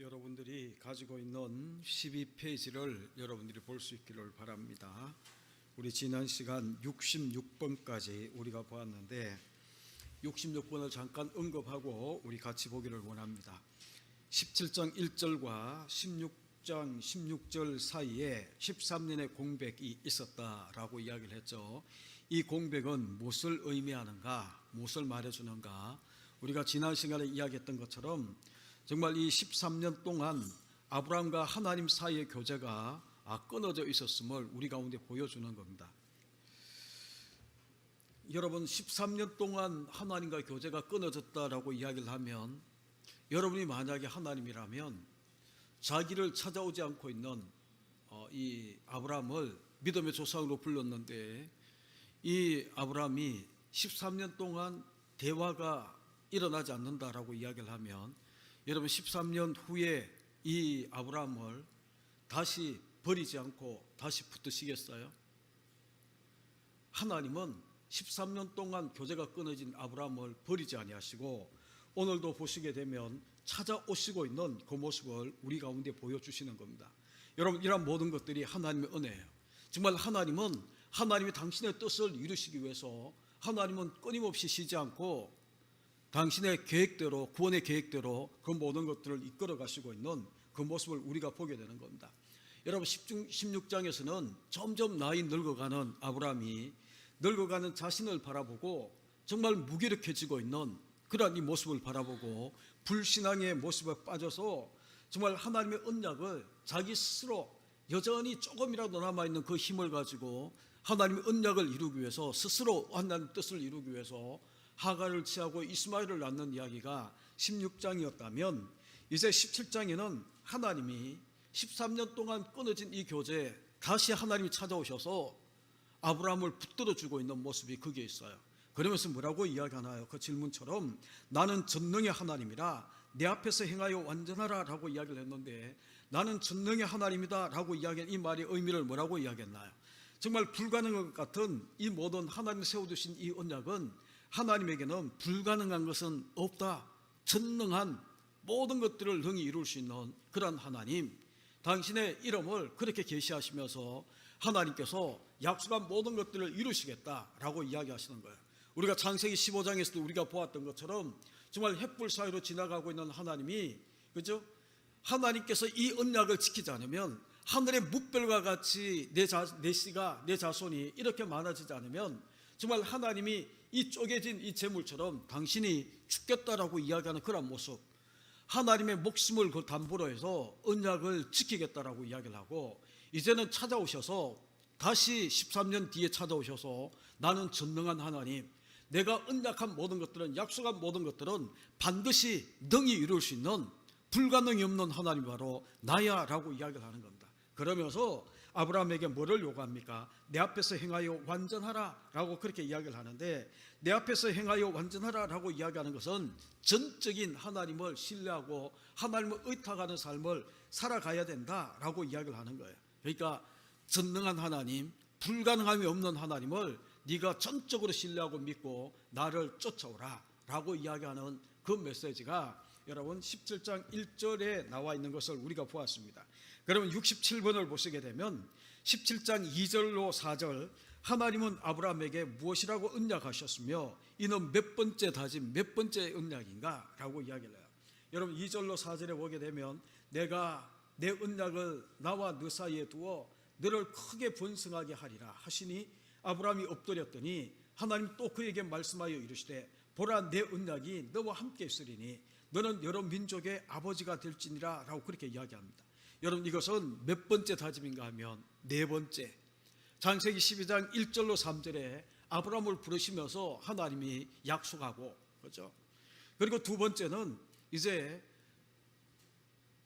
여러분들이 가지고 있는 12페이지를 여러분들이 볼 수 있기를 바랍니다. 우리 지난 시간 66번까지 우리가 보았는데 66번을 잠깐 언급하고 우리 같이 보기를 원합니다. 17장 1절과 16장 16절 사이에 13년의 공백이 있었다라고 이야기를 했죠. 이 공백은 무엇을 의미하는가, 무엇을 말해주는가. 우리가 지난 시간에 이야기했던 것처럼 정말 이 13년 동안 아브라함과 하나님 사이의 교제가 끊어져 있었음을 우리 가운데 보여주는 겁니다. 여러분, 13년 동안 하나님과 교제가 끊어졌다라고 이야기를 하면, 여러분이 만약에 하나님이라면 자기를 찾아오지 않고 있는 이 아브라함을 믿음의 조상으로 불렀는데, 이 아브라함이 13년 동안 대화가 일어나지 않는다라고 이야기를 하면, 여러분 13년 후에 이 아브라함을 다시 버리지 않고 다시 붙드시겠어요? 하나님은 13년 동안 교제가 끊어진 아브라함을 버리지 아니하시고 오늘도 보시게 되면 찾아오시고 있는 그 모습을 우리 가운데 보여주시는 겁니다. 여러분, 이런 모든 것들이 하나님의 은혜예요. 정말 하나님은 하나님이 당신의 뜻을 이루시기 위해서 하나님은 끊임없이 쉬지 않고 당신의 계획대로, 구원의 계획대로 그 모든 것들을 이끌어 가시고 있는 그 모습을 우리가 보게 되는 겁니다. 여러분, 16장에서는 점점 나이 늙어가는 아브라함이 늙어가는 자신을 바라보고 정말 무기력해지고 있는 그러한 이 모습을 바라보고 불신앙의 모습에 빠져서 정말 하나님의 언약을 자기 스스로 여전히 조금이라도 남아있는 그 힘을 가지고 하나님의 언약을 이루기 위해서 스스로 하나님의 뜻을 이루기 위해서 하갈을 취하고 이스마엘을 낳는 이야기가 16장이었다면 이제 17장에는 하나님이 13년 동안 끊어진 이 교제에 다시 하나님이 찾아오셔서 아브라함을 붙들어주고 있는 모습이 거기에 있어요. 그러면서 뭐라고 이야기하나요? 그 질문처럼 나는 전능의 하나님이라 내 앞에서 행하여 완전하라 라고 이야기를 했는데, 나는 전능의 하나님이다 라고 이야기한 이 말의 의미를 뭐라고 이야기했나요? 정말 불가능한 것 같은 이 모든 하나님이 세워두신 이 언약은 하나님에게는 불가능한 것은 없다. 전능한 모든 것들을 능히 이룰 수 있는 그런 하나님, 당신의 이름을 그렇게 계시하시면서 하나님께서 약속한 모든 것들을 이루시겠다라고 이야기하시는 거예요. 우리가 창세기 15장에서도 우리가 보았던 것처럼 정말 횃불 사이로 지나가고 있는 하나님이, 그죠? 하나님께서 이 언약을 지키지 않으면, 하늘의 뭇별과 같이 내 씨가, 내 자손이 이렇게 많아지지 않으면 정말 하나님이 이 쪼개진 이 재물처럼 당신이 죽겠다라고 이야기하는 그런 모습, 하나님의 목숨을 그 담보로 해서 언약을 지키겠다라고 이야기를 하고, 이제는 찾아오셔서 다시 13년 뒤에 찾아오셔서 나는 전능한 하나님, 내가 언약한 모든 것들은, 약속한 모든 것들은 반드시 능히 이룰 수 있는 불가능이 없는 하나님이 바로 나야 라고 이야기를 하는 겁니다. 그러면서 아브라함에게 뭐를 요구합니까? 내 앞에서 행하여 완전하라 라고 그렇게 이야기를 하는데, 내 앞에서 행하여 완전하라 라고 이야기하는 것은 전적인 하나님을 신뢰하고 하나님을 의탁하는 삶을 살아가야 된다 라고 이야기를 하는 거예요. 그러니까 전능한 하나님, 불가능함이 없는 하나님을 네가 전적으로 신뢰하고 믿고 나를 쫓아오라 라고 이야기하는 그 메시지가 여러분 17장 1절에 나와 있는 것을 우리가 보았습니다. 그러면 67번을 보시게 되면 17장 2절로 4절, 하나님은 아브라함에게 무엇이라고 언약하셨으며 이는 몇 번째 다짐, 몇 번째 언약인가 라고 이야기를 해요. 여러분 2절로 4절에 보게 되면 내가 내 언약을 나와 너 사이에 두어 너를 크게 번성하게 하리라 하시니 아브라함이 엎드렸더니 하나님 또 그에게 말씀하여 이르시되 보라, 내 언약이 너와 함께 있으리니 너는 여러 민족의 아버지가 될지니라 라고 그렇게 이야기합니다. 여러분, 이것은 몇 번째 다짐인가 하면 네 번째, 창세기 12장 1절로 3절에 아브라함을 부르시면서 하나님이 약속하고, 그렇죠? 그리고 두 번째는 이제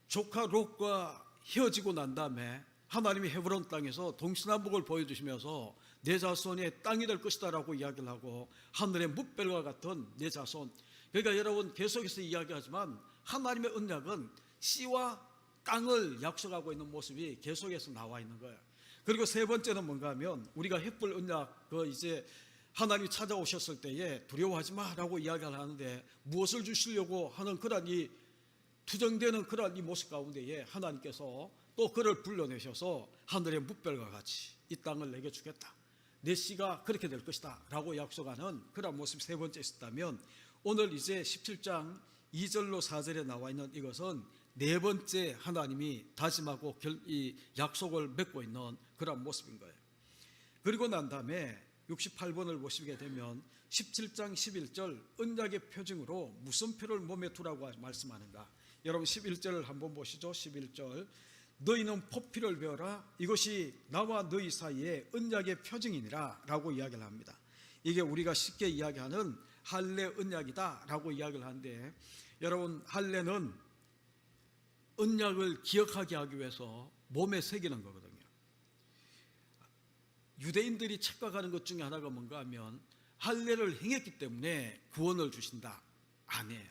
조카 롯과 헤어지고 난 다음에 하나님이 헤브론 땅에서 동서남북을 보여주시면서 내 자손의 땅이 될 것이다 라고 이야기를 하고, 하늘의 뭇별과 같은 내 자손. 그러니까 여러분, 계속해서 이야기하지만 하나님의 언약은 씨와 땅을 약속하고 있는 모습이 계속해서 나와 있는 거예요. 그리고 세 번째는 뭔가 하면 우리가 횃불 언약, 이제 하나님이 찾아오셨을 때에 두려워하지 마라고 이야기를 하는데 무엇을 주시려고 하는 그런 이 투정되는 그러한 이 모습 가운데에 하나님께서 또 그를 불러내셔서 하늘의 뭇별과 같이 이 땅을 내게 주겠다, 내 씨가 그렇게 될 것이다 라고 약속하는 그러한 모습이 세 번째 있었다면, 오늘 이제 17장 2절로 4절에 나와 있는 이것은 네 번째 하나님이 다짐하고 이 약속을 맺고 있는 그러한 모습인 거예요. 그리고 난 다음에 68번을 보시게 되면 17장 11절 언약의 표징으로 무슨 표를 몸에 두라고 말씀하는가. 여러분 11절을 한번 보시죠. 11절, 너희는 포피를 베어라, 이것이 나와 너희 사이에 언약의 표징이니라 라고 이야기를 합니다. 이게 우리가 쉽게 이야기하는 할례 언약이다 라고 이야기를 하는데, 여러분 할례는 언약을 기억하게 하기 위해서 몸에 새기는 거거든요. 유대인들이 착각하는 것 중에 하나가 뭔가 하면 할례를 행했기 때문에 구원을 주신다, 아니에요.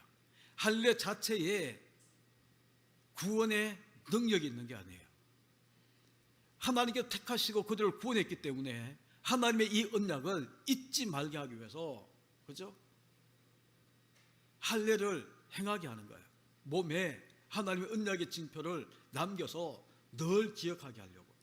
할례 자체에 구원의 능력이 있는 게 아니에요. 하나님께 택하시고 그들을 구원했기 때문에 하나님의 이 언약을 잊지 말게 하기 위해서, 그죠? 할례를 행하게 하는 거예요. 몸에 하나님의 언약의 징표를 남겨서 늘 기억하게 하려고.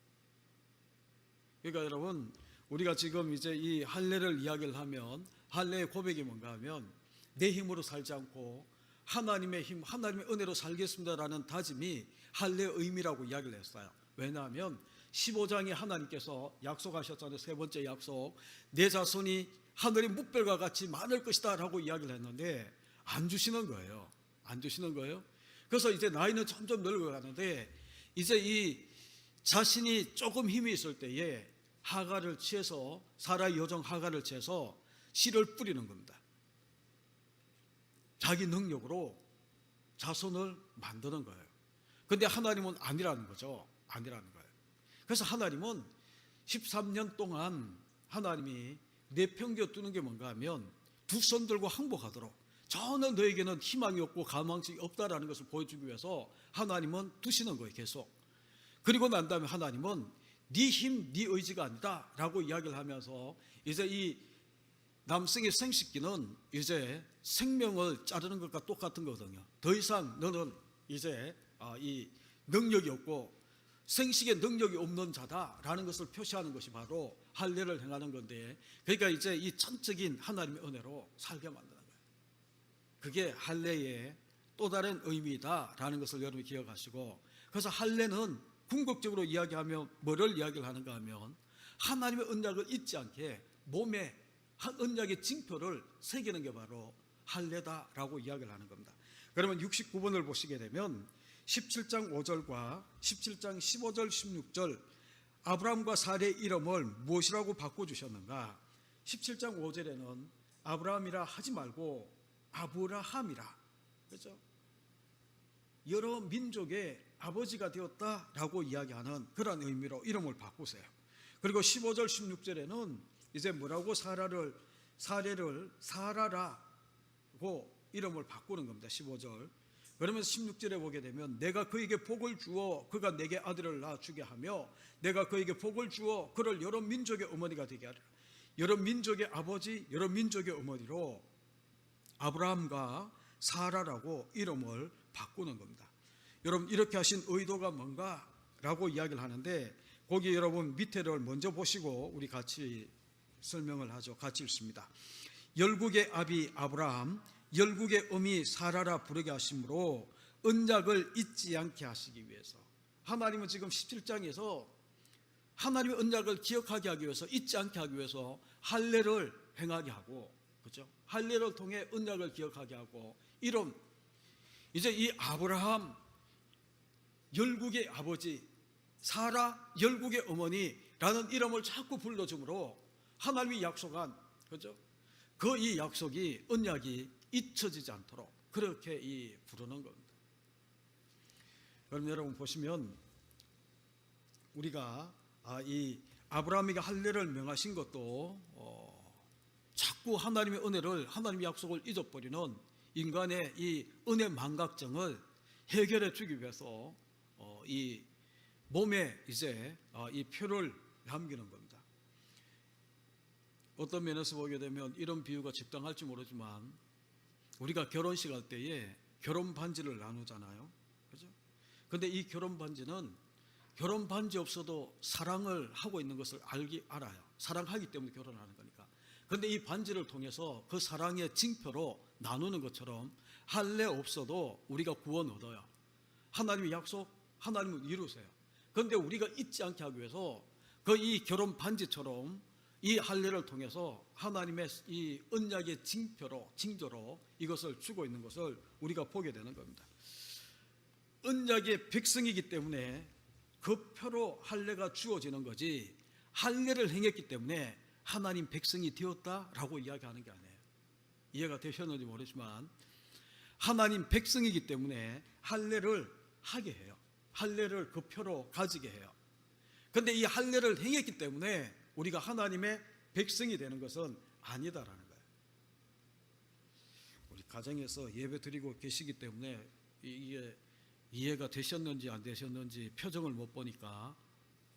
그러니까 여러분, 우리가 지금 이제 이 할례를 이야기를 하면 할례의 고백이 뭔가 하면 내 힘으로 살지 않고 하나님의 힘, 하나님의 은혜로 살겠습니다라는 다짐이 할례의 의미라고 이야기를 했어요. 왜냐하면 15장에 하나님께서 약속하셨잖아요. 세 번째 약속, 내 자손이 하늘의 뭇별과 같이 많을 것이다 라고 이야기를 했는데 안 주시는 거예요. 안 주시는 거예요. 그래서 이제 나이는 점점 늙어가는데 이제 이 자신이 조금 힘이 있을 때에 하갈을 취해서, 사라의 여종 하갈을 취해서 씨를 뿌리는 겁니다. 자기 능력으로 자손을 만드는 거예요. 그런데 하나님은 아니라는 거죠. 아니라는 거예요. 그래서 하나님은 13년 동안 하나님이 내팽겨 두는 게 뭔가 하면 두 손 들고 항복하도록, 전혀 너에게는 희망이 없고 가망성이 없다라는 것을 보여주기 위해서 하나님은 두시는 거예요, 계속. 그리고 난 다음에 하나님은 네 힘, 네 의지가 아니다 라고 이야기를 하면서 이제 이 남성의 생식기는 이제 생명을 자르는 것과 똑같은 거거든요. 더 이상 너는 이제 이 능력이 없고 생식의 능력이 없는 자다라는 것을 표시하는 것이 바로 할례를 행하는 건데, 그러니까 이제 이 전적인 하나님의 은혜로 살게 만드는 거예요. 그게 할례의 또 다른 의미다라는 것을 여러분이 기억하시고, 그래서 할례는 궁극적으로 이야기하면 뭐를 이야기를 하는가 하면 하나님의 언약을 잊지 않게 몸에 한 언약의 징표를 새기는 게 바로 할례다라고 이야기를 하는 겁니다. 그러면 69번을 보시게 되면 17장 5절과 17장 15절 16절 아브라함과 사레의 이름을 무엇이라고 바꿔주셨는가. 17장 5절에는 아브라함이라 하지 말고 아브라함이라, 그렇죠? 여러 민족의 아버지가 되었다라고 이야기하는 그런 의미로 이름을 바꾸세요. 그리고 15절 16절에는 이제 뭐라고 사레를 사라라고 이름을 바꾸는 겁니다. 15절. 그러면서 16절에 보게 되면 내가 그에게 복을 주어 그가 내게 아들을 낳아주게 하며 내가 그에게 복을 주어 그를 여러 민족의 어머니가 되게 하리라. 여러 민족의 아버지, 여러 민족의 어머니로 아브라함과 사라라고 이름을 바꾸는 겁니다. 여러분, 이렇게 하신 의도가 뭔가라고 이야기를 하는데, 거기 여러분 밑에를 먼저 보시고 우리 같이 설명을 하죠. 같이 읽습니다. 열국의 아비 아브라함, 열국의 어미 사라라 부르게 하심으로 언약을 잊지 않게 하시기 위해서, 하나님은 지금 17장에서 하나님의 언약을 기억하게 하기 위해서, 잊지 않게 하기 위해서 할례를 행하게 하고, 그렇죠? 할례를 통해 언약을 기억하게 하고, 이런 이제 이 아브라함 열국의 아버지, 사라 열국의 어머니라는 이름을 자꾸 불러줌으로 하나님이 약속한, 그렇죠? 그 이 약속이, 언약이 잊혀지지 않도록 그렇게 이 부르는 겁니다. 그럼 여러분 보시면 우리가 이 아브라함에게 할례를 명하신 것도 자꾸 하나님의 은혜를, 하나님의 약속을 잊어버리는 인간의 이 은혜 망각증을 해결해 주기 위해서 이 몸에 이제 이 표를 남기는 겁니다. 어떤 면에서 보게 되면 이런 비유가 적당할지 모르지만, 우리가 결혼식 할 때에 결혼 반지를 나누잖아요. 그죠? 근데 이 결혼 반지는 결혼 반지 없어도 사랑을 하고 있는 것을 알아요. 사랑하기 때문에 결혼하는 거니까. 근데 이 반지를 통해서 그 사랑의 징표로 나누는 것처럼 할례 없어도 우리가 구원 얻어요. 하나님의 약속, 하나님은 이루세요. 그런데 우리가 잊지 않게 하기 위해서 그 이 결혼 반지처럼 이 할례를 통해서 하나님의 이 언약의 징조로 이것을 주고 있는 것을 우리가 보게 되는 겁니다. 언약의 백성이기 때문에 그 표로 할례가 주어지는 거지, 할례를 행했기 때문에 하나님 백성이 되었다라고 이야기하는 게 아니에요. 이해가 되셨는지 모르지만 하나님 백성이기 때문에 할례를 하게 해요. 할례를 그 표로 가지게 해요. 그런데 이 할례를 행했기 때문에 우리가 하나님의 백성이 되는 것은 아니다라는 거예요. 우리 가정에서 예배 드리고 계시기 때문에 이게 이해가 되셨는지 안 되셨는지 표정을 못 보니까,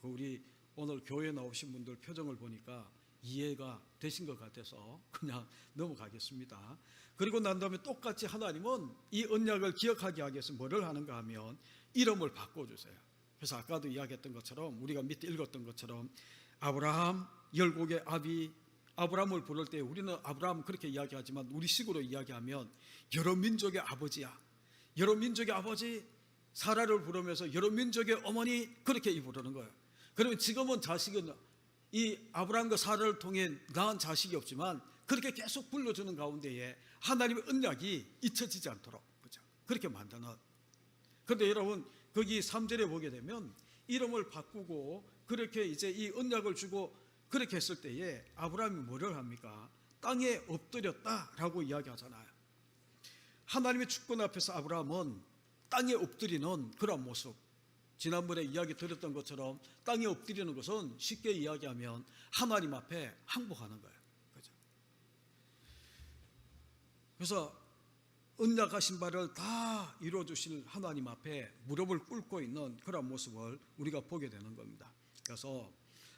우리 오늘 교회에 나오신 분들 표정을 보니까 이해가 되신 것 같아서 그냥 넘어가겠습니다. 그리고 난 다음에 똑같이 하나님은 이 언약을 기억하게 하기 위해서 뭐를 하는가 하면 이름을 바꿔주세요. 그래서 아까도 이야기했던 것처럼, 우리가 밑에 읽었던 것처럼 아브라함, 열국의 아비, 아브라함을 부를 때 우리는 아브라함 그렇게 이야기하지만 우리 식으로 이야기하면 여러 민족의 아버지야. 여러 민족의 아버지 사라를 부르면서 여러 민족의 어머니 그렇게 부르는 거예요. 그러면 지금은 자식은 이 아브라함과 사라를 통해 낳은 자식이 없지만 그렇게 계속 불러주는 가운데에 하나님의 언약이 잊혀지지 않도록, 그렇죠? 그렇게 만드는. 그런데 여러분 거기 3절에 보게 되면 이름을 바꾸고 그렇게 이제 이 언약을 주고 그렇게 했을 때에 아브라함이 뭐를 합니까? 땅에 엎드렸다라고 이야기하잖아요. 하나님의 주권 앞에서 아브라함은 땅에 엎드리는 그런 모습, 지난번에 이야기 드렸던 것처럼 땅에 엎드리는 것은 쉽게 이야기하면 하나님 앞에 항복하는 거예요. 그죠? 그래서 언약하신 바를 다 이루어주실 하나님 앞에 무릎을 꿇고 있는 그런 모습을 우리가 보게 되는 겁니다. 그래서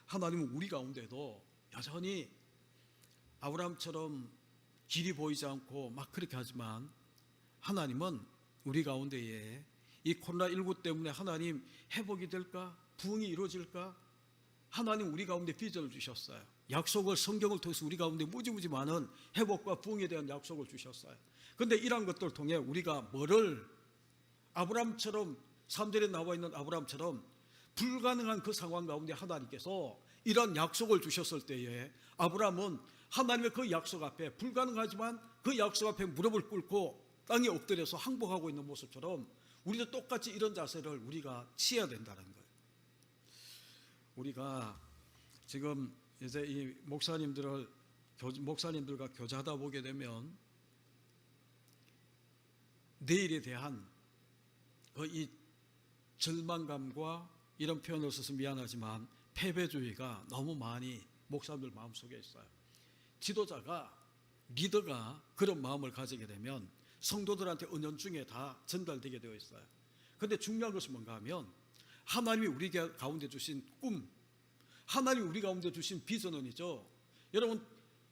하나님은 우리 가운데도 여전히 아브라함처럼 길이 보이지 않고 막 그렇게 하지만, 하나님은 우리 가운데에 이 코로나19 때문에 하나님 회복이 될까? 부흥이 이루어질까? 하나님 우리 가운데 비전을 주셨어요. 약속을 성경을 통해서 우리 가운데 무지무지 많은 회복과 부흥에 대한 약속을 주셨어요. 그런데 이러한 것들을 통해 우리가 뭐를, 아브라함처럼 3절에 나와 있는 아브라함처럼 불가능한 그 상황 가운데 하나님께서 이런 약속을 주셨을 때에 아브라함은 하나님의 그 약속 앞에, 불가능하지만 그 약속 앞에 무릎을 꿇고 땅에 엎드려서 항복하고 있는 모습처럼 우리도 똑같이 이런 자세를 우리가 취해야 된다는 거예요. 우리가 지금 이제 이 목사님들과 교제하다 보게 되면 내일에 대한 이 절망감과, 이런 표현을 써서 미안하지만 패배주의가 너무 많이 목사님들 마음속에 있어요. 지도자가, 리더가 그런 마음을 가지게 되면 성도들한테 은연중에 다 전달되게 되어 있어요. 그런데 중요한 것은 뭔가 하면 하나님이 우리 가운데 주신 꿈, 하나님이 우리 가운데 주신 비전은이죠. 여러분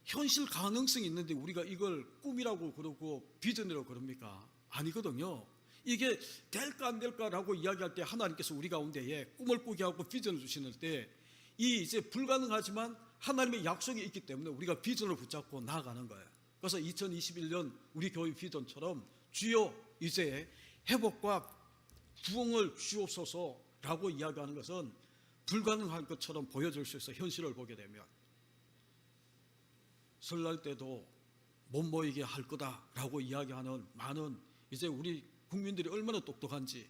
현실 가능성이 있는데 우리가 이걸 꿈이라고 그러고 비전이라고 그럽니까? 아니거든요. 이게 될까 안 될까라고 이야기할 때 하나님께서 우리 가운데에 꿈을 꾸게 하고 비전을 주시는 때, 이 이제 불가능하지만 하나님의 약속이 있기 때문에 우리가 비전을 붙잡고 나아가는 거예요. 그래서 2021년 우리 교회 비전처럼 주여 이제 회복과 부흥을 주옵소서라고 이야기하는 것은 불가능한 것처럼 보여질 수 있어. 현실을 보게 되면 설날 때도 못 모이게 할 거다라고 이야기하는 많은 이제 우리 국민들이 얼마나 똑똑한지,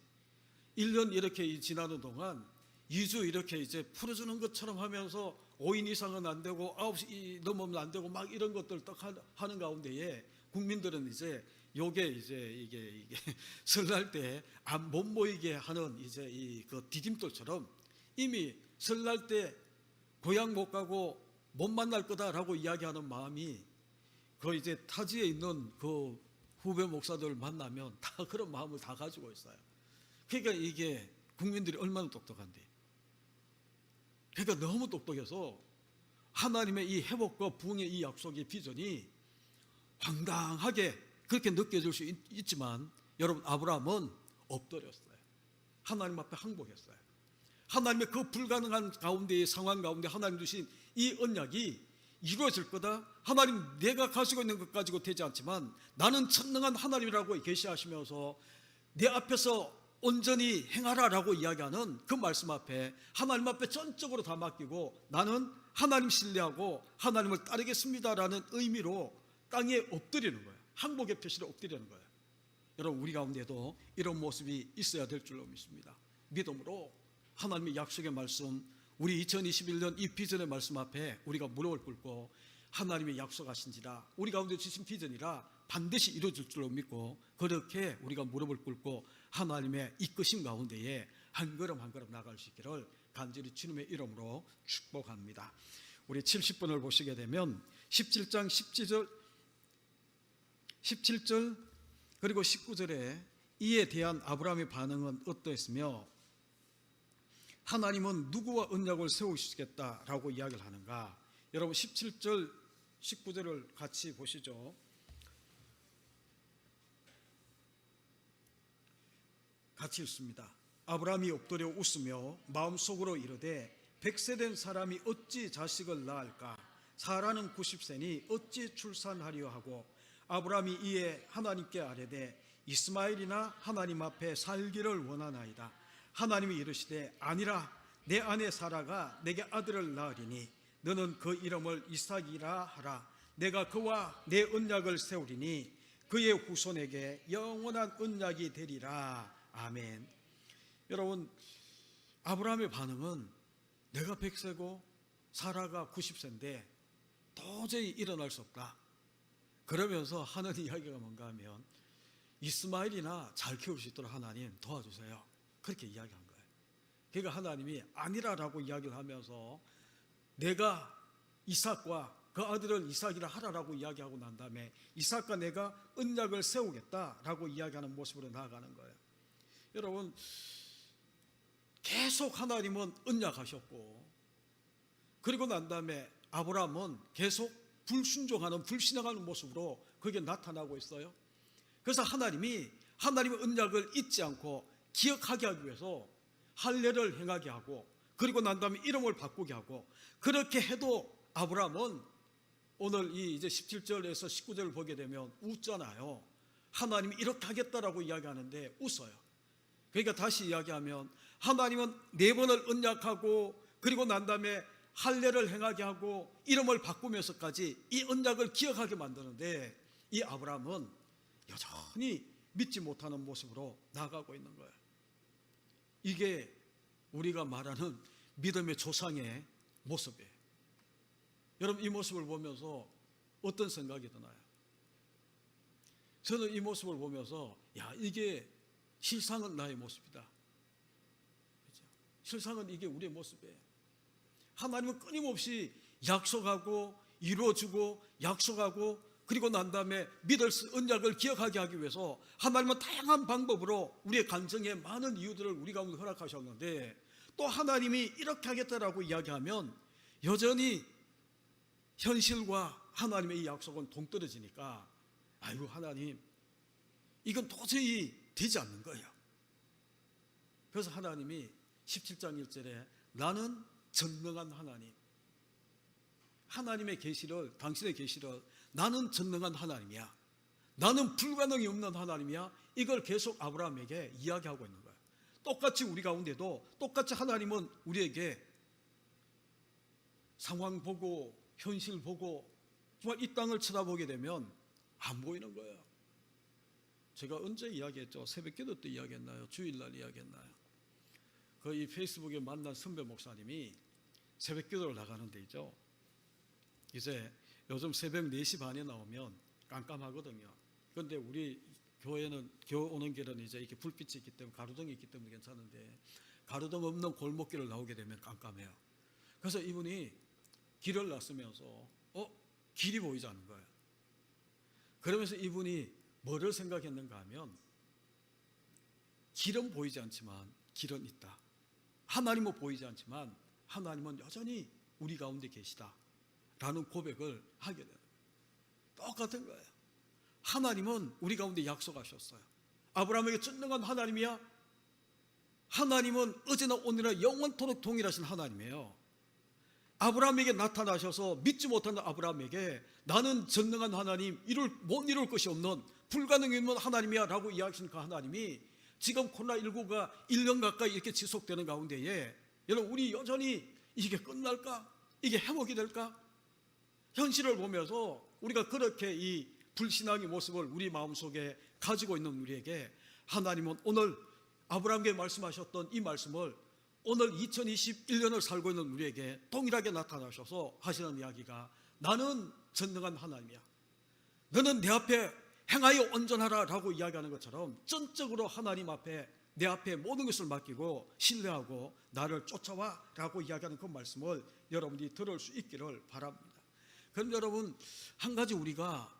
1년 이렇게 지나는 동안 2주 이렇게 이제 풀어주는 것처럼 하면서 5인 이상은 안 되고 9시 넘으면 안 되고 막 이런 것들 딱 하는 가운데에 국민들은 이제 이게 설날 때 못 모이게 하는 이제 그 디딤돌처럼 이미 설날 때 고향 못 가고 못 만날 거다라고 이야기하는 마음이 그 이제 타지에 있는 그 후배 목사들 만나면 다 그런 마음을 다 가지고 있어요. 그러니까 이게 국민들이 얼마나 똑똑한데, 그러니까 너무 똑똑해서 하나님의 이 회복과 부흥의 이 약속의 비전이 황당하게 그렇게 느껴질 수 있지만 여러분, 아브라함은 엎드렸어요. 하나님 앞에 항복했어요. 하나님의 그 불가능한 가운데의 상황 가운데 하나님 주신 이 언약이 이루어질 거다. 하나님, 내가 가지고 있는 것 가지고 되지 않지만 나는 전능한 하나님이라고 계시하시면서 내 앞에서 온전히 행하라라고 이야기하는 그 말씀 앞에 하나님 앞에 전적으로 다 맡기고 나는 하나님 신뢰하고 하나님을 따르겠습니다라는 의미로 땅에 엎드리는 거예요. 항복의 표시로 엎드리는 거예요. 여러분, 우리 가운데도 이런 모습이 있어야 될 줄로 믿습니다. 믿음으로 하나님의 약속의 말씀, 우리 2021년 이 비전의 말씀 앞에 우리가 무릎을 꿇고 하나님의 약속하신지라 우리 가운데 주신 비전이라 반드시 이루어질 줄로 믿고 그렇게 우리가 무릎을 꿇고 하나님의 이끄심 가운데에 한 걸음 한 걸음 나갈 수 있기를 간절히 주님의 이름으로 축복합니다. 우리 70번을 보시게 되면 17장 17절 그리고 19절에 이에 대한 아브라함의 반응은 어떠했으며 하나님은 누구와 언약을 세우시겠다라고 이야기를 하는가? 여러분, 17절 19절을 같이 보시죠. 같이 읽습니다. 아브라함이 엎드려 웃으며 마음속으로 이르되 100세 된 사람이 어찌 자식을 낳을까? 사라는 90세니 어찌 출산하려 하고 아브라함이 이에 하나님께 아뢰되 이스마엘이나 하나님 앞에 살기를 원하나이다. 하나님이 이르시되 아니라 내 아내 사라가 내게 아들을 낳으리니 너는 그 이름을 이삭이라 하라. 내가 그와 내 언약을 세우리니 그의 후손에게 영원한 언약이 되리라. 아멘. 여러분, 아브라함의 반응은 내가 100세고 사라가 90세인데 도저히 일어날 수 없다. 그러면서 하는 이야기가 뭔가 하면 이스마엘이나 잘 키울 수 있도록 하나님 도와주세요. 그렇게 이야기한 거예요. 그러니까 하나님이 아니라라고 이야기를 하면서 내가 이삭과 그 아들을 이삭이라 하라라고 이야기하고 난 다음에 이삭과 내가 언약을 세우겠다라고 이야기하는 모습으로 나아가는 거예요. 여러분, 계속 하나님은 언약하셨고 그리고 난 다음에 아브라함은 계속 불순종하는 불신앙하는 모습으로 그게 나타나고 있어요. 그래서 하나님의 언약을 잊지 않고 기억하게 하기 위해서 할례를 행하게 하고 그리고 난 다음에 이름을 바꾸게 하고 그렇게 해도 아브라함은 오늘 이 이제 17절에서 19절을 보게 되면 웃잖아요. 하나님이 이렇게 하겠다라고 이야기하는데 웃어요. 그러니까 다시 이야기하면 하나님은 4번을 언약하고 그리고 난 다음에 할례를 행하게 하고 이름을 바꾸면서까지 이 언약을 기억하게 만드는데 이 아브라함은 여전히 믿지 못하는 모습으로 나아가고 있는 거예요. 이게 우리가 말하는 믿음의 조상의 모습이에요. 여러분, 이 모습을 보면서 어떤 생각이 드나요? 저는 이 모습을 보면서 이게 실상은 나의 모습이다. 그렇죠? 실상은 이게 우리의 모습이에요. 하나님은 끊임없이 약속하고 이루어주고 약속하고 그리고 난 다음에 믿을 언약을 기억하게 하기 위해서 하나님은 다양한 방법으로 우리의 간증에 많은 이유들을 우리 가운데 허락하셨는데 또 하나님이 이렇게 하겠다라고 이야기하면 여전히 현실과 하나님의 이 약속은 동떨어지니까 아이고 하나님 이건 도저히 되지 않는 거예요. 그래서 하나님이 17장 1절에 나는 전능한 하나님, 하나님의 계시를 당신의 계시를 나는 전능한 하나님이야, 나는 불가능이 없는 하나님이야, 이걸 계속 아브라함에게 이야기하고 있는 거예요. 똑같이 우리 가운데도 똑같이 하나님은 우리에게 상황 보고 현실 보고 정말 이 땅을 쳐다보게 되면 안 보이는 거예요. 제가 언제 이야기했죠? 새벽기도 때 이야기했나요? 주일날 이야기했나요? 이 페이스북에 만난 선배 목사님이 새벽기도를 나가는 데 있죠. 이제 요즘 새벽 4시 반에 나오면 깜깜하거든요. 그런데 우리 교회는 오는 길은 이제 이렇게 불빛이 있기 때문에 가로등이 있기 때문에 괜찮은데 가로등 없는 골목길을 나오게 되면 깜깜해요. 그래서 이분이 길을 나서면서 길이 보이지 않는 거예요. 그러면서 이분이 뭐를 생각했는가 하면 길은 보이지 않지만 길은 있다. 하나님은 보이지 않지만 하나님은 여전히 우리 가운데 계시다 라는 고백을 하게 돼요. 똑같은 거예요. 하나님은 우리 가운데 약속하셨어요. 아브라함에게 전능한 하나님이야? 하나님은 어제나 오늘이나 영원토록 동일하신 하나님이에요. 아브라함에게 나타나셔서 믿지 못하는 아브라함에게 나는 전능한 하나님, 못 이룰 것이 없는 불가능이 없는 하나님이야 라고 이야기하신 그 하나님이 지금 코로나19가 1년 가까이 이렇게 지속되는 가운데에 여러분, 우리 여전히 이게 끝날까? 이게 회복이 될까? 현실을 보면서 우리가 그렇게 이 불신앙의 모습을 우리 마음속에 가지고 있는 우리에게 하나님은 오늘 아브라함에게 말씀하셨던 이 말씀을 오늘 2021년을 살고 있는 우리에게 동일하게 나타나셔서 하시는 이야기가, 나는 전능한 하나님이야, 너는 내 앞에 행하여 온전하라 라고 이야기하는 것처럼 전적으로 하나님 앞에 내 앞에 모든 것을 맡기고 신뢰하고 나를 쫓아와 라고 이야기하는 그 말씀을 여러분이 들을 수 있기를 바랍니다. 그럼 여러분, 한 가지 우리가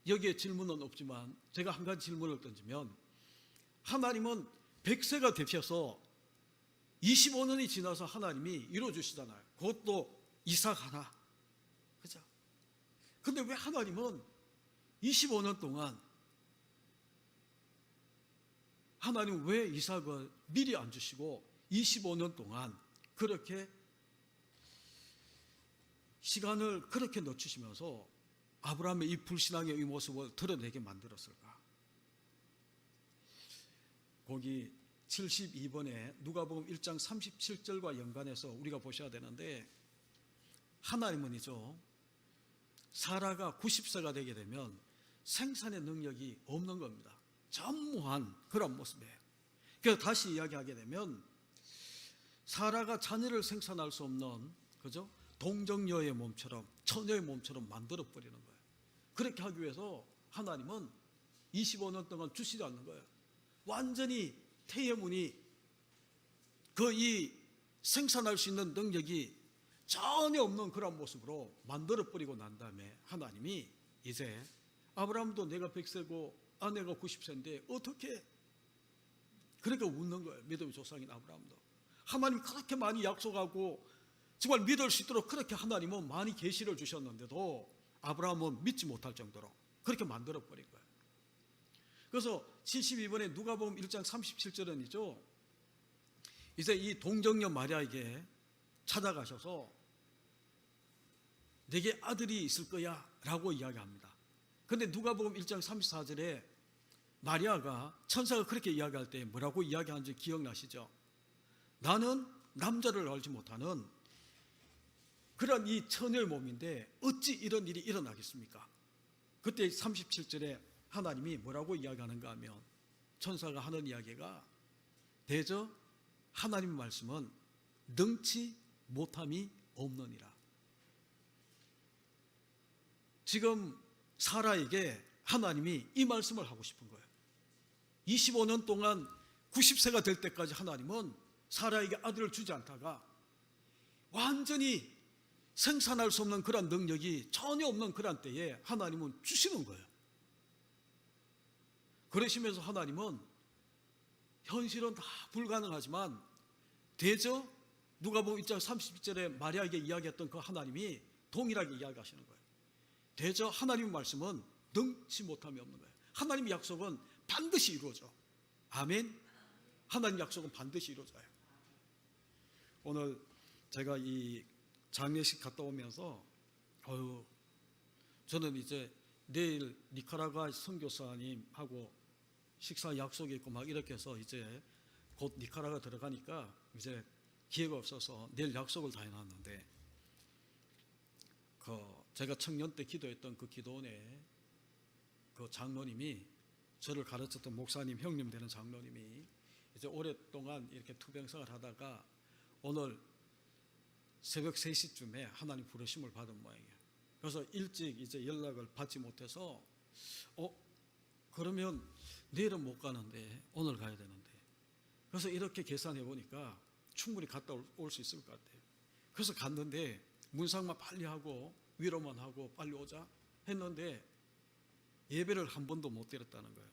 여기에 질문은 없지만 제가 한 가지 질문을 던지면, 하나님은 100세가 되셔서 25년이 지나서 하나님이 이루어주시잖아요. 그것도 이삭 하나, 그죠? 근데 왜 하나님은 25년 동안 하나님 왜 이삭을 미리 안 주시고 25년 동안 그렇게 시간을 그렇게 늦추시면서 아브라함의 이 불신앙의 이 모습을 드러내게 만들었을까? 거기 72번에 누가복음 1장 37절과 연관해서 우리가 보셔야 되는데, 하나님은이죠, 사라가 90세가 되게 되면 생산의 능력이 없는 겁니다. 전무한 그런 모습이에요. 그래서 다시 이야기하게 되면 사라가 자녀를 생산할 수 없는, 그죠? 동정녀의 몸처럼, 처녀의 몸처럼 만들어 버리는 거예요. 그렇게 하기 위해서 하나님은 25년 동안 주시지 않는 거예요. 완전히 태의 문이 그 이 생산할 수 있는 능력이 전혀 없는 그런 모습으로 만들어 버리고 난 다음에 하나님이 이제 아브라함도 내가 100세고 아내가 90세인데 어떻게, 그러니까 웃는 거예요. 믿음의 조상인 아브라함도. 하나님 그렇게 많이 약속하고 정말 믿을 수 있도록 그렇게 하나님은 많이 계시를 주셨는데도 아브라함은 믿지 못할 정도로 그렇게 만들어 버린 거예요. 그래서 72번에 누가복음 1장 37절은이죠, 이제 이 동정녀 마리아에게 찾아가셔서 내게 아들이 있을 거야 라고 이야기합니다. 그런데 누가복음 1장 34절에 마리아가, 천사가 그렇게 이야기할 때 뭐라고 이야기하는지 기억나시죠? 나는 남자를 알지 못하는 그런 이 처녀의 몸인데 어찌 이런 일이 일어나겠습니까? 그때 37절에 하나님이 뭐라고 이야기하는가 하면, 천사가 하는 이야기가, 대저 하나님의 말씀은 능치 못함이 없느니라. 지금 사라에게 하나님이 이 말씀을 하고 싶은 거예요. 25년 동안 90세가 될 때까지 하나님은 사라에게 아들을 주지 않다가 완전히 생산할 수 없는 그런 능력이 전혀 없는 그런 때에 하나님은 주시는 거예요. 그러시면서 하나님은 현실은 다 불가능하지만 대저 누가복음 1장 30절에 마리아에게 이야기했던 그 하나님이 동일하게 이야기하시는 거예요. 대저 하나님의 말씀은 능치 못함이 없는 거예요. 하나님의 약속은 반드시 이루어져. 아멘. 하나님의 약속은 반드시 이루어져요. 오늘 제가 이 장례식 갔다 오면서 저는 이제 내일 니카라과 선교사님하고 식사 약속이 있고 막 이렇게 해서 이제 곧 니카라가 들어가니까 이제 기회가 없어서 내일 약속을 다 해놨는데, 제가 청년 때 기도했던 그 기도원에 그 장로님이, 저를 가르쳤던 목사님, 형님 되는 장로님이 이제 오랫동안 이렇게 투병생활 하다가 오늘 새벽 3시쯤에 하나님 부르심을 받은 모양이에요. 그래서 일찍 이제 연락을 받지 못해서 그러면 내일은 못 가는데 오늘 가야 되는데, 그래서 이렇게 계산해 보니까 충분히 갔다 올 수 있을 것 같아요. 그래서 갔는데 문상만 빨리 하고 위로만 하고 빨리 오자 했는데 예배를 한 번도 못 드렸다는 거예요.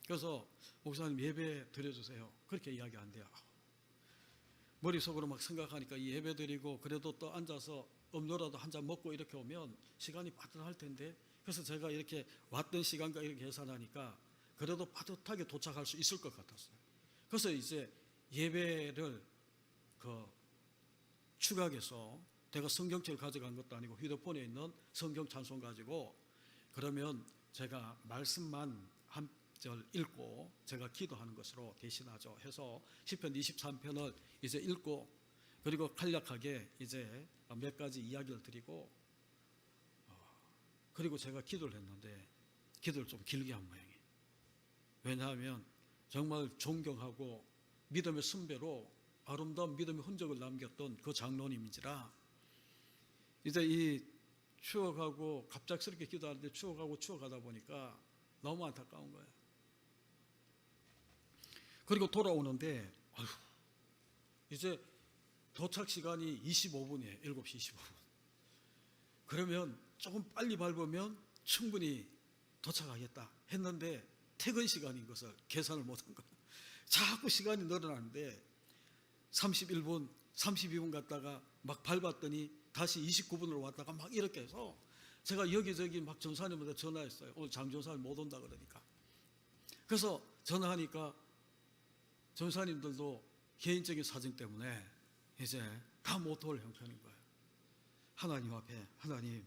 그래서 목사님 예배 드려주세요, 그렇게 이야기한대요. 머릿속으로 막 생각하니까 이 예배 드리고 그래도 또 앉아서 음료라도 한 잔 먹고 이렇게 오면 시간이 빠듯할 텐데, 그래서 제가 이렇게 왔던 시간과 이렇게 계산하니까 그래도 빠듯하게 도착할 수 있을 것 같았어요. 그래서 이제 예배를 추각해서 내가 성경책을 가져간 것도 아니고 휴대폰에 있는 성경 찬송 가지고 그러면 제가 말씀만 한 절 읽고 제가 기도하는 것으로 대신하죠 해서 시편 23편을 이제 읽고 그리고 간략하게 이제 몇 가지 이야기를 드리고 그리고 제가 기도를 했는데 기도를 좀 길게 한 모양이에요. 왜냐하면 정말 존경하고 믿음의 선배로 아름다운 믿음의 흔적을 남겼던 그 장로님인지라 이제 이 추억하고 갑작스럽게 기도하는데 추억하다 보니까 너무 안타까운 거예요. 그리고 돌아오는데 이제 도착 시간이 25분이에요. 7시 25분. 그러면 조금 빨리 밟으면 충분히 도착하겠다 했는데 퇴근 시간인 것을 계산을 못한 거예요. 자꾸 시간이 늘어나는데 31분, 32분 갔다가 막 밟았더니 다시 29분으로 왔다가 막 이렇게 해서 제가 여기저기 막 전사님한테 전화했어요. 오늘 장 전사님 못 온다 그러니까. 그래서 전화하니까 전사님들도 개인적인 사정 때문에 이제 다 못 올 형편인 거예요. 하나님 앞에 하나님,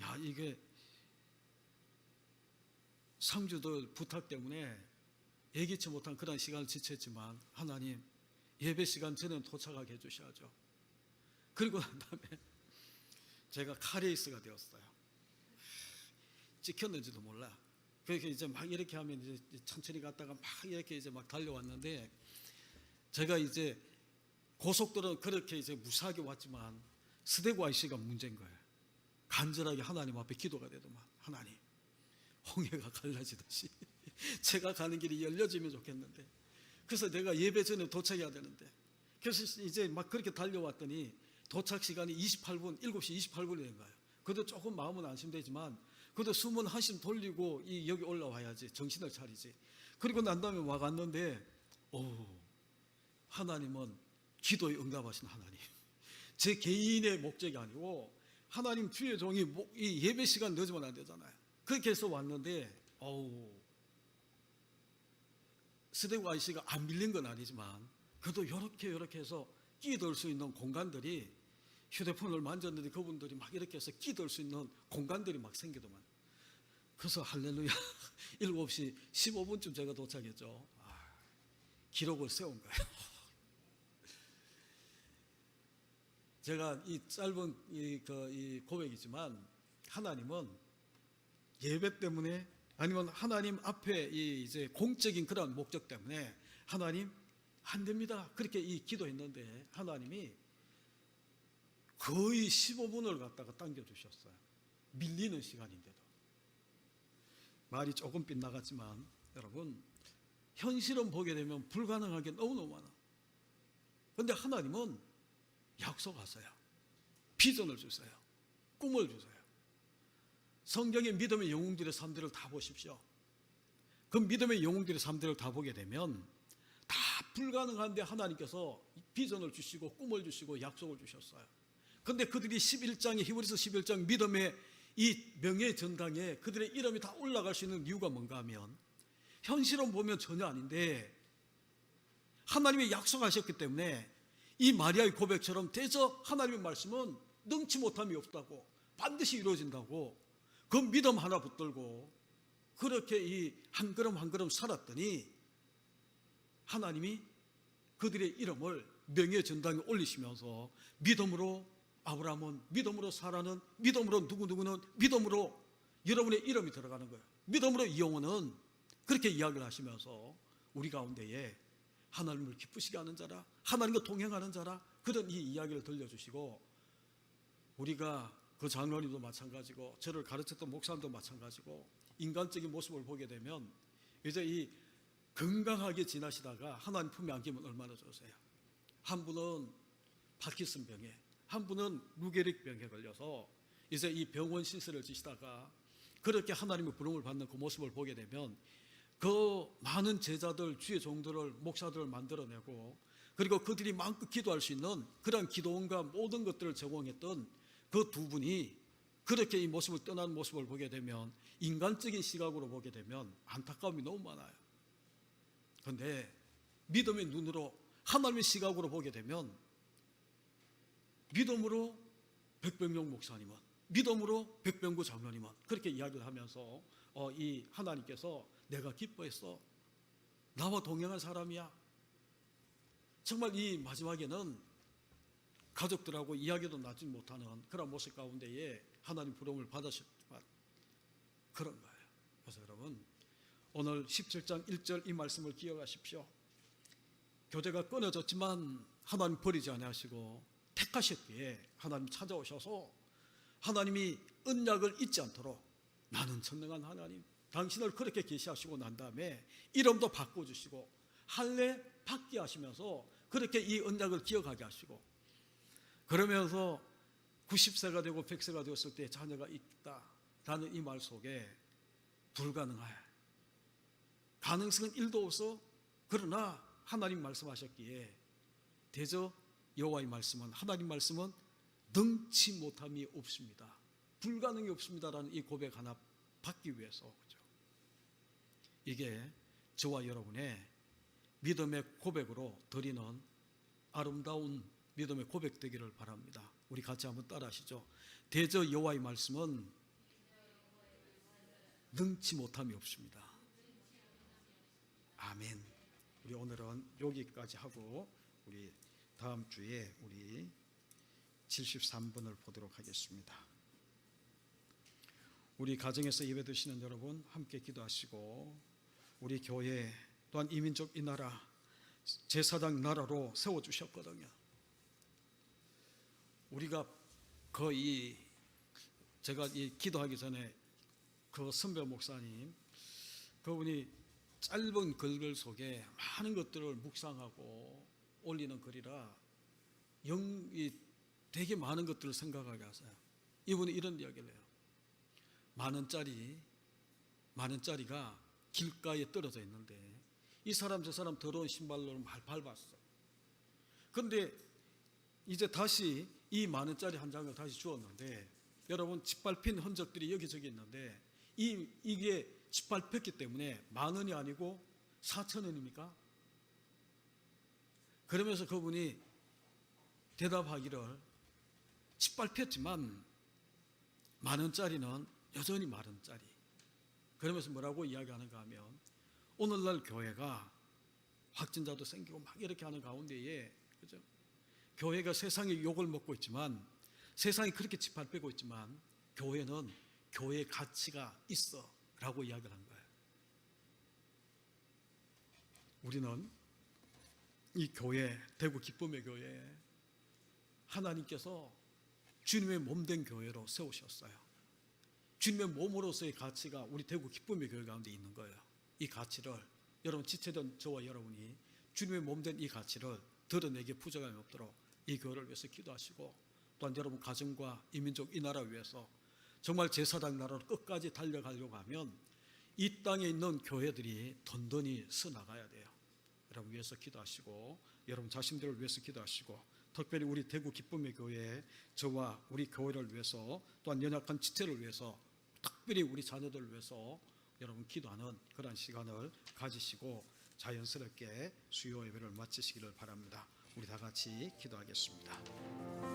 야 이게 상주들 부탁 때문에 예기치 못한 그런 시간을 지쳤지만 하나님 예배 시간 전에 도착하게 해주셔야죠. 그리고 난 다음에 제가 카레이스가 되었어요. 찍혔는지도 몰라. 그렇게 이제 막 이렇게 하면 이제 천천히 갔다가 막 이렇게 이제 막 달려왔는데 제가 이제 고속도로는 그렇게 이제 무사하게 왔지만 스데고 IC가 문제인 거예요. 간절하게 하나님 앞에 기도가 되더만 하나님 홍해가 갈라지듯이 제가 가는 길이 열려지면 좋겠는데 그래서 내가 예배 전에 도착해야 되는데 그래서 이제 막 그렇게 달려왔더니 도착 시간이 28분, 7시 28분이 된 거예요. 그래도 조금 마음은 안심되지만 그래도 숨은 한숨 돌리고 여기 올라와야지 정신을 차리지. 그리고 난 다음에 와갔는데 하나님은 기도에 응답하신 하나님. 제 개인의 목적이 아니고 하나님 주의 종이 이 예배 시간 늦으면 안 되잖아요. 그렇게 해서 왔는데 스데고 IC가 안 밀린 건 아니지만 그래도 이렇게 해서 끼들 수 있는 공간들이 휴대폰을 만졌는데 그분들이 막 이렇게 해서 끼들 수 있는 공간들이 막 생기더만. 그래서 할렐루야 7시 15분쯤 제가 도착했죠. 기록을 세운 거예요. 제가 이 짧은 이 고백이지만 하나님은 예배 때문에 아니면 하나님 앞에 이제 공적인 그런 목적 때문에 하나님 안 됩니다. 그렇게 기도했는데 하나님이 거의 15분을 갖다가 당겨주셨어요. 밀리는 시간인데도. 말이 조금 빗나갔지만 여러분 현실은 보게 되면 불가능한 게 너무너무 많아. 그런데 하나님은 약속하세요. 비전을 주세요. 꿈을 주세요. 성경의 믿음의 영웅들의 삶들을 다 보십시오. 그 믿음의 영웅들의 삶들을 다 보게 되면 다 불가능한데 하나님께서 비전을 주시고 꿈을 주시고 약속을 주셨어요. 그런데 그들이 11장의 히브리서 11장 믿음의 이 명예 전당에 그들의 이름이 다 올라갈 수 있는 이유가 뭔가 하면 현실은 보면 전혀 아닌데 하나님이 약속하셨기 때문에 이 마리아의 고백처럼 대저 하나님의 말씀은 능치 못함이 없다고 반드시 이루어진다고 그 믿음 하나 붙들고 그렇게 이 한 걸음 한 걸음 살았더니 하나님이 그들의 이름을 명예 전당에 올리시면서 믿음으로 아브라함은 믿음으로 사라는 믿음으로 누구누구는 믿음으로 여러분의 이름이 들어가는 거예요. 믿음으로 이용호는 그렇게 이야기를 하시면서 우리 가운데에 하나님을 기쁘시게 하는 자라 하나님과 동행하는 자라 그런 이 이야기를 들려주시고 우리가 그 장로님도 마찬가지고 저를 가르쳤던 목사님도 마찬가지고 인간적인 모습을 보게 되면 이제 이 건강하게 지나시다가 하나님 품에 안기면 얼마나 좋으세요. 한 분은 파킨슨 병에 한 분은 루게릭 병에 걸려서 이제 이 병원 시설을 지시다가 그렇게 하나님의 부름을 받는 그 모습을 보게 되면 그 많은 제자들 주의 종들을 목사들을 만들어내고 그리고 그들이 마음껏 기도할 수 있는 그런 기도원과 모든 것들을 제공했던 그 두 분이 그렇게 이 모습을 떠난 모습을 보게 되면, 인간적인 시각으로 보게 되면 안타까움이 너무 많아요. 그런데 믿음의 눈으로, 하나님의 시각으로 보게 되면, 믿음으로 백병용 목사님은, 믿음으로 백병구 장로님은 그렇게 이야기를 하면서 이 하나님께서 내가 기뻐했어, 나와 동행한 사람이야. 정말 이 마지막에는 가족들하고 이야기도 나지 못하는 그런 모습 가운데에 하나님 부름을 받으셨지만 그런 거예요. 그래서 여러분, 오늘 17장 1절 이 말씀을 기억하십시오. 교제가 끊어졌지만 하나님 버리지 아니하시고 택하셨기에 하나님 찾아오셔서 하나님이 언약을 잊지 않도록, 나는 전능한 하나님, 당신을 그렇게 계시하시고 난 다음에 이름도 바꿔주시고 할례 받게 하시면서 그렇게 이 언약을 기억하게 하시고, 그러면서 90세가 되고 100세가 되었을 때 자녀가 있다라는 이 말 속에 불가능할 가능성은 1도 없어. 그러나 하나님 말씀하셨기에 대저 여호와의 말씀은, 하나님 말씀은 능치 못함이 없습니다, 불가능이 없습니다라는 이 고백 하나 받기 위해서, 그죠? 이게 저와 여러분의 믿음의 고백으로 드리는 아름다운 믿음의 고백 되기를 바랍니다. 우리 같이 한번 따라 하시죠. 대저 여호와의 말씀은 능치 못함이 없습니다. 아멘. 우리 오늘은 여기까지 하고 우리 다음 주에 우리 73번을 보도록 하겠습니다. 우리 가정에서 예배 드시는 여러분 함께 기도하시고, 우리 교회 또한 이민족 이 나라 제사장 나라로 세워주셨거든요. 우리가 거의, 제가 이 기도하기 전에 그 선배 목사님, 그분이 짧은 글들 속에 많은 것들을 묵상하고 올리는 글이라 되게 많은 것들을 생각하게 하세요. 이분이 이런 이야기를 해요. 만 원짜리가 길가에 떨어져 있는데 이 사람 저 사람 더러운 신발로 말 밟았어. 그런데 이제 다시 이 만 원짜리 한 장을 다시 주었는데, 여러분 짓밟힌 흔적들이 여기저기 있는데 이게 짓밟혔기 때문에 10,000원이 아니고 4,000원입니까? 그러면서 그분이 대답하기를, 짓밟혔지만 10,000원짜리는 여전히 10,000원짜리. 그러면서 뭐라고 이야기하는가 하면, 오늘날 교회가 확진자도 생기고 막 이렇게 하는 가운데에, 그죠? 교회가 세상의 욕을 먹고 있지만, 세상이 그렇게 짓밟히고 있지만 교회는 교회의 가치가 있어 라고 이야기를 한 거예요. 우리는 이 교회, 대구 기쁨의 교회, 하나님께서 주님의 몸된 교회로 세우셨어요. 주님의 몸으로서의 가치가 우리 대구 기쁨의 교회 가운데 있는 거예요. 이 가치를, 여러분 지체된 저와 여러분이 주님의 몸된 이 가치를 드러내기에 부족함이 없도록 이 교회를 위해서 기도하시고, 또한 여러분 가정과 이민족 이 나라 위해서 정말 제사장 나라로 끝까지 달려가려고 하면 이 땅에 있는 교회들이 든든히 서 나가야 돼요. 여러분 위해서 기도하시고, 여러분 자신들을 위해서 기도하시고, 특별히 우리 대구 기쁨의 교회, 저와 우리 교회를 위해서, 또한 연약한 지체를 위해서, 특별히 우리 자녀들을 위해서 여러분 기도하는 그런 시간을 가지시고 자연스럽게 수요 예배를 마치시기를 바랍니다. 우리 다 같이 기도하겠습니다.